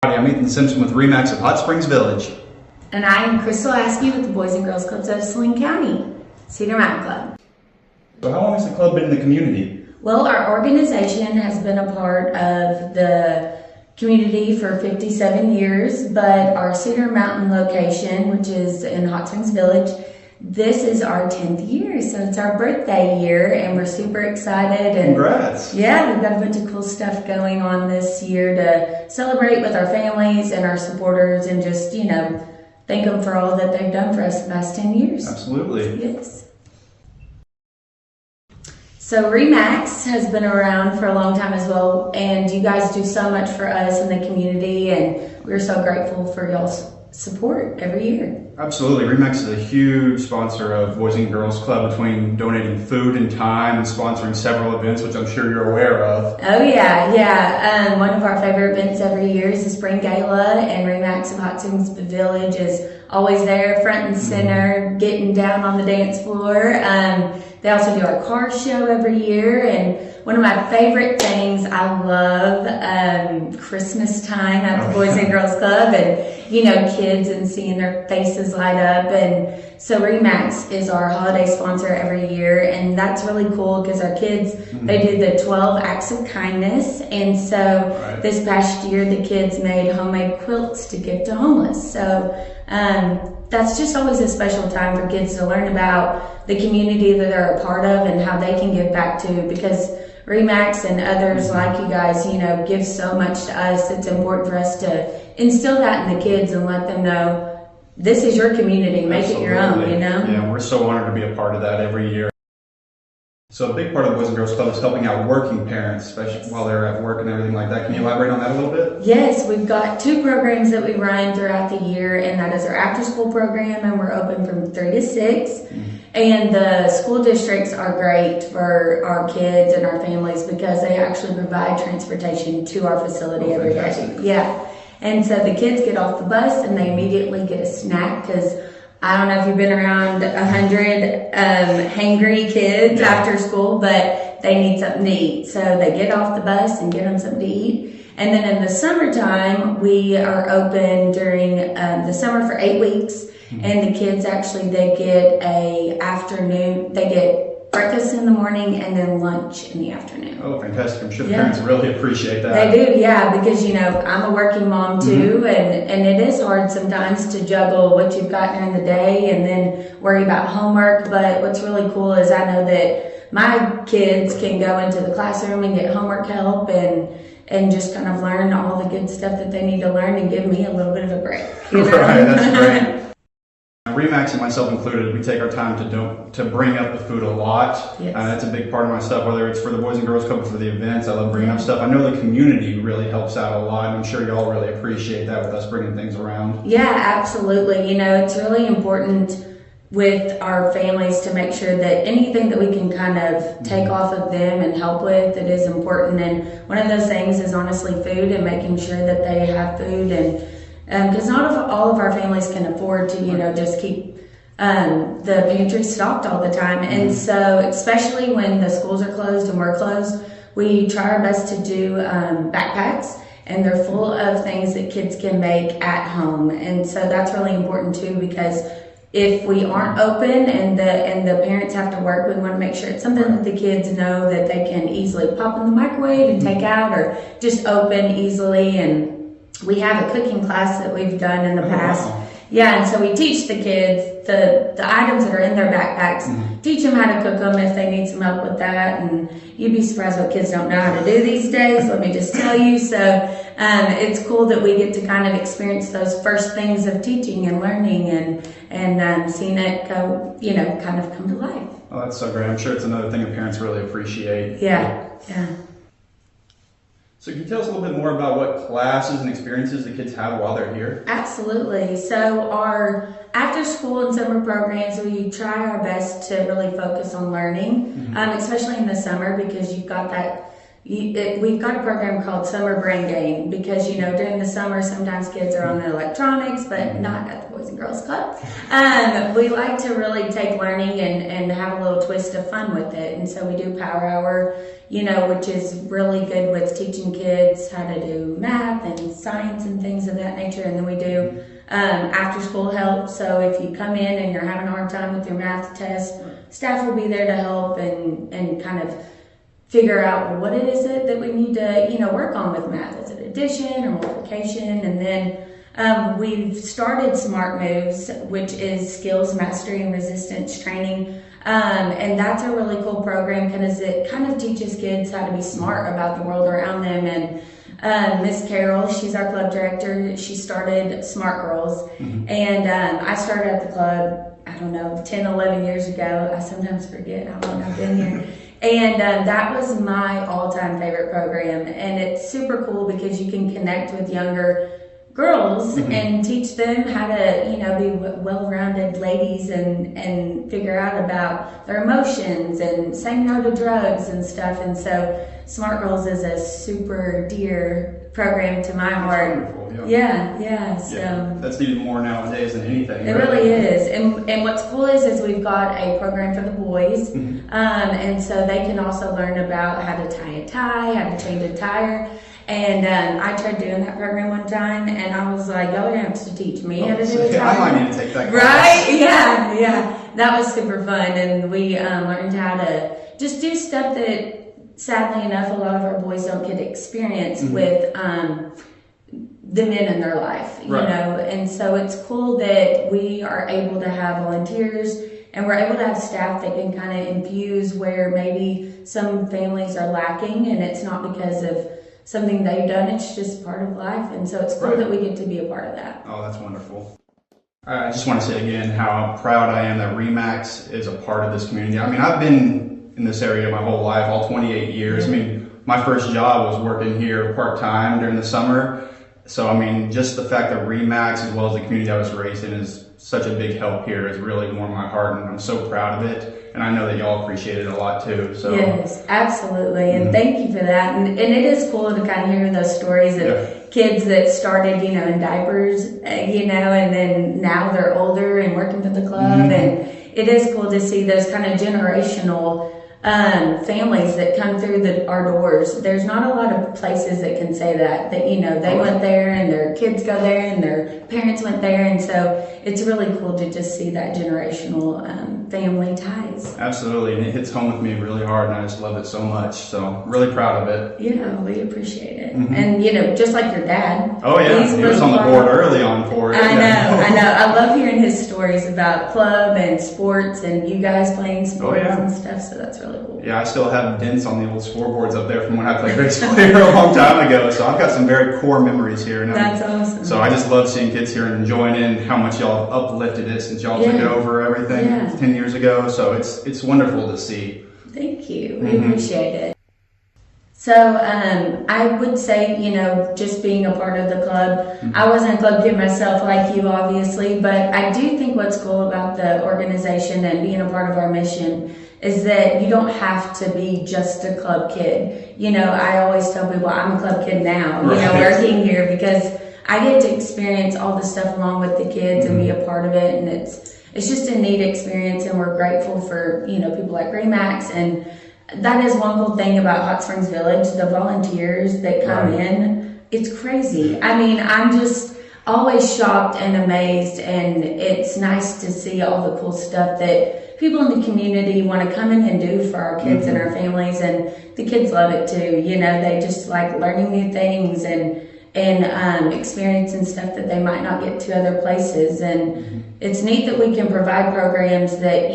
Howdy, I'm Ethan Simpson with RE/MAX of Hot Springs Village. And I am Krystal Askew with the Boys and Girls Clubs of Saline County, Cedar Mountain Club. So how long has the club been in the community? Well, our organization has been a part of the community for 57 years, but our Cedar Mountain location, which is in Hot Springs Village, this is our 10th year, so it's our birthday year, and we're super excited. And congrats! Yeah, we've got a bunch of cool stuff going on this year to celebrate with our families and our supporters, and just, thank them for all that they've done for us the past 10 years. Absolutely. Yes. So RE/MAX has been around for a long time as well, and you guys do so much for us in the community, and we're so grateful for y'all's support every year. Absolutely. RE/MAX is a huge sponsor of Boys and Girls Club, between donating food and time and sponsoring several events, which I'm sure you're aware of. Oh yeah. One of our favorite events every year is the Spring Gala, and RE/MAX of Hot Springs Village is always there, front and center, getting down on the dance floor. They also do our car show every year, and one of my favorite things, I love Christmas time at the Boys and Girls Club, and kids and seeing their faces light up. And so RE/MAX is our holiday sponsor every year, and that's really cool because our kids, they do the 12 acts of kindness, and so this past year the kids made homemade quilts to give to homeless. So that's just always a special time for kids to learn about the community that they're a part of and how they can give back to, because RE/MAX and others like you guys, give so much to us. It's important for us to instill that in the kids and let them know this is your community, make it your own, Yeah, we're so honored to be a part of that every year. So a big part of the Boys and Girls Club is helping out working parents, especially while they're at work and everything like that. Can you elaborate on that a little bit? Yes, we've got 2 programs that we run throughout the year, and that is our after school program, and we're open from 3 to 6. And the school districts are great for our kids and our families because they actually provide transportation to our facility every day. Yeah. And so the kids get off the bus and they immediately get a snack, because I don't know if you've been around 100 hangry kids after school, but they need something to eat. So they get off the bus and get them something to eat. And then in the summertime, we are open during the summer for 8 weeks. And the kids actually, they get they get breakfast in the morning and then lunch in the afternoon. Oh, fantastic. I'm sure the parents really appreciate that. They do, yeah, because, I'm a working mom too, and it is hard sometimes to juggle what you've got during the day and then worry about homework. But what's really cool is I know that my kids can go into the classroom and get homework help and just kind of learn all the good stuff that they need to learn and give me a little bit of a break. Right, that's great. RE/MAX and myself included, we take our time to bring up the food a lot. Yes. That's a big part of my stuff, whether it's for the Boys and Girls Club or for the events. I love bringing up stuff. I know the community really helps out a lot, and I'm sure y'all really appreciate that with us bringing things around. Yeah, absolutely. It's really important with our families to make sure that anything that we can kind of take off of them and help with, it is important. And one of those things is honestly food, and making sure that they have food, and because not all of our families can afford to, just keep the pantry stocked all the time. And so, especially when the schools are closed and we're closed, we try our best to do backpacks, and they're full of things that kids can make at home. And so that's really important too, because if we aren't open and the parents have to work, we want to make sure it's something that the kids know that they can easily pop in the microwave and take out, or just open easily. And we have a cooking class that we've done in the past. Wow. Yeah, and so we teach the kids the items that are in their backpacks, teach them how to cook them if they need some help with that. And you'd be surprised what kids don't know how to do these days, let me just tell you. So it's cool that we get to kind of experience those first things of teaching and learning, and seeing it go, kind of come to life. Oh, that's so great. I'm sure it's another thing that parents really appreciate. Yeah. So can you tell us a little bit more about what classes and experiences the kids have while they're here? Absolutely. So our after school and summer programs, we try our best to really focus on learning, especially in the summer, because you've got that, we've got a program called Summer Brain Gain because, during the summer, sometimes kids are on the electronics, but not at the Boys and Girls Club. We like to really take learning and have a little twist of fun with it. And so we do Power Hour, which is really good with teaching kids how to do math and science and things of that nature. And then we do after school help. So if you come in and you're having a hard time with your math test, staff will be there to help and kind of figure out, well, what is it that we need to, work on with math? Is it addition or multiplication? And then we've started Smart Moves, which is skills mastery and resistance training. And that's a really cool program because it kind of teaches kids how to be smart about the world around them. And Miss Carol, she's our club director, she started Smart Girls. And I started at the club, I don't know, 10, 11 years ago. I sometimes forget how long I've been here. And that was my all-time favorite program. And it's super cool because you can connect with younger girls and teach them how to, be well-rounded ladies and figure out about their emotions and saying no to drugs and stuff. And so Smart Girls is a super dear program to my heart. Wonderful, So that's needed more nowadays than anything. It really is. And what's cool is we've got a program for the boys, and so they can also learn about how to tie a tie, how to change a tire. And I tried doing that program one time, and I was like, y'all have to teach me how to do a tie. I might need to take that class. Right? Yeah. That was super fun, and we learned how to just do stuff that, sadly enough, a lot of our boys don't get experience with the men in their life, you know. And so it's cool that we are able to have volunteers and we're able to have staff that can kind of infuse where maybe some families are lacking, and it's not because of something they've done, it's just part of life. And so it's cool that we get to be a part of that. Oh, that's wonderful. I just want to say again how proud I am that RE/MAX is a part of this community. I mean, I've been in this area my whole life, all 28 years. I mean, my first job was working here part-time during the summer. So, I mean, just the fact that RE/MAX, as well as the community I was raised in, is such a big help here has really warmed my heart, and I'm so proud of it. And I know that y'all appreciate it a lot too. So yes, absolutely. And thank you for that. And it is cool to kind of hear those stories of kids that started, in diapers, and then now they're older and working for the club. And it is cool to see those kind of generational families that come through our doors. There's not a lot of places that can say that they went there and their kids go there and their parents went there, and so it's really cool to just see that generational family ties. Absolutely, and it hits home with me really hard, and I just love it so much. So really proud of it. Yeah, we appreciate it. And just like your dad. Oh yeah, he was on the board early on for it. I know. I love hearing his stories about club and sports and you guys playing sports and stuff, so that's really cool. Yeah, I still have dents on the old scoreboards up there from when I played baseball here a long time ago, so I've got some very core memories here. And that's awesome. So I just love seeing kids here and enjoying it, and how much y'all have uplifted it since y'all took it over everything 10 years ago. So it's wonderful to see. Thank you. We appreciate it. So I would say, just being a part of the club, I wasn't a club kid myself like you, obviously, but I do think what's cool about the organization and being a part of our mission is that you don't have to be just a club kid. I always tell people I'm a club kid now, working here, because I get to experience all the stuff along with the kids and be a part of it, and it's just a neat experience, and we're grateful for, people like RE/MAX. And that is one cool thing about Hot Springs Village, the volunteers that come in, it's crazy. I mean, I'm just always shocked and amazed, and it's nice to see all the cool stuff that people in the community want to come in and do for our kids and our families, and the kids love it too. They just like learning new things and experiencing stuff that they might not get to other places. And it's neat that we can provide programs that,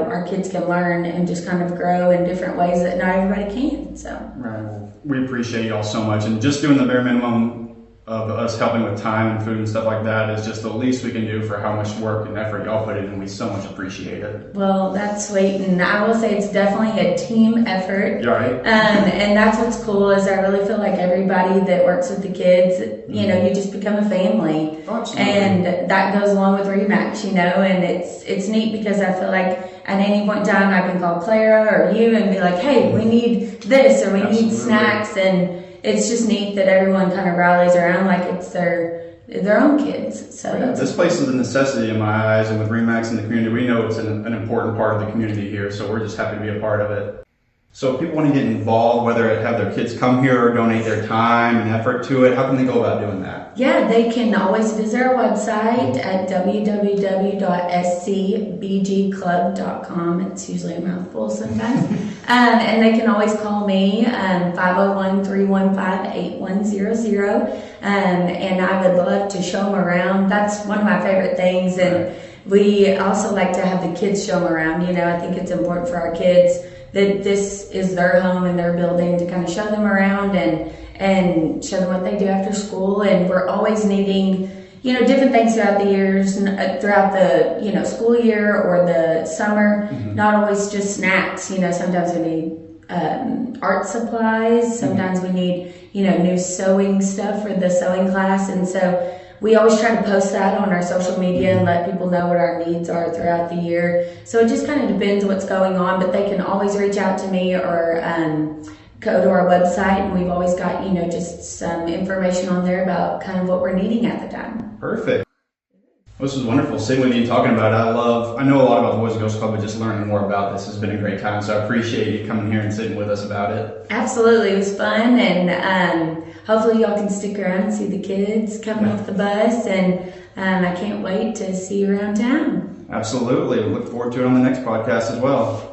our kids can learn and just kind of grow in different ways that not everybody can. So well, we appreciate y'all so much, and just doing the bare minimum of us helping with time and food and stuff like that is just the least we can do for how much work and effort y'all put in, and we so much appreciate it. Well, that's sweet, and I will say it's definitely a team effort. You all right? And that's what's cool is I really feel like everybody that works with the kids, you know, you just become a family. Oh, absolutely. And that goes along with Remax, you know, and it's neat because I feel like at any point in time I can call Clara or you and be like, hey, we need this or we need snacks, and it's just neat that everyone kind of rallies around like it's their own kids. So this place is a necessity in my eyes, and with Remax in the community, we know it's an important part of the community here, so we're just happy to be a part of it. So if people want to get involved, whether it have their kids come here or donate their time and effort to it, how can they go about doing that? Yeah, they can always visit our website at www.scbgclub.com. It's usually a mouthful sometimes. And they can always call me, 501-315-8100. And I would love to show them around. That's one of my favorite things. And we also like to have the kids show them around. You know, I think it's important for our kids that this is their home and their building to kind of show them around and show them what they do after school. And we're always needing, you know, different things throughout the years, throughout the, you know, school year or the summer, not always just snacks. You know, sometimes we need art supplies. Sometimes we need, you know, new sewing stuff for the sewing class. And so we always try to post that on our social media and let people know what our needs are throughout the year. So it just kind of depends what's going on, but they can always reach out to me or go to our website, and we've always got, you know, just some information on there about kind of what we're needing at the time. Perfect. Well, this was wonderful sitting with you and talking about it. I know a lot about the Boys and Girls Club, but just learning more about this has been a great time. So I appreciate you coming here and sitting with us about it. Absolutely, it was fun, and hopefully y'all can stick around and see the kids coming off the bus, and I can't wait to see you around town. Absolutely. We look forward to it on the next podcast as well.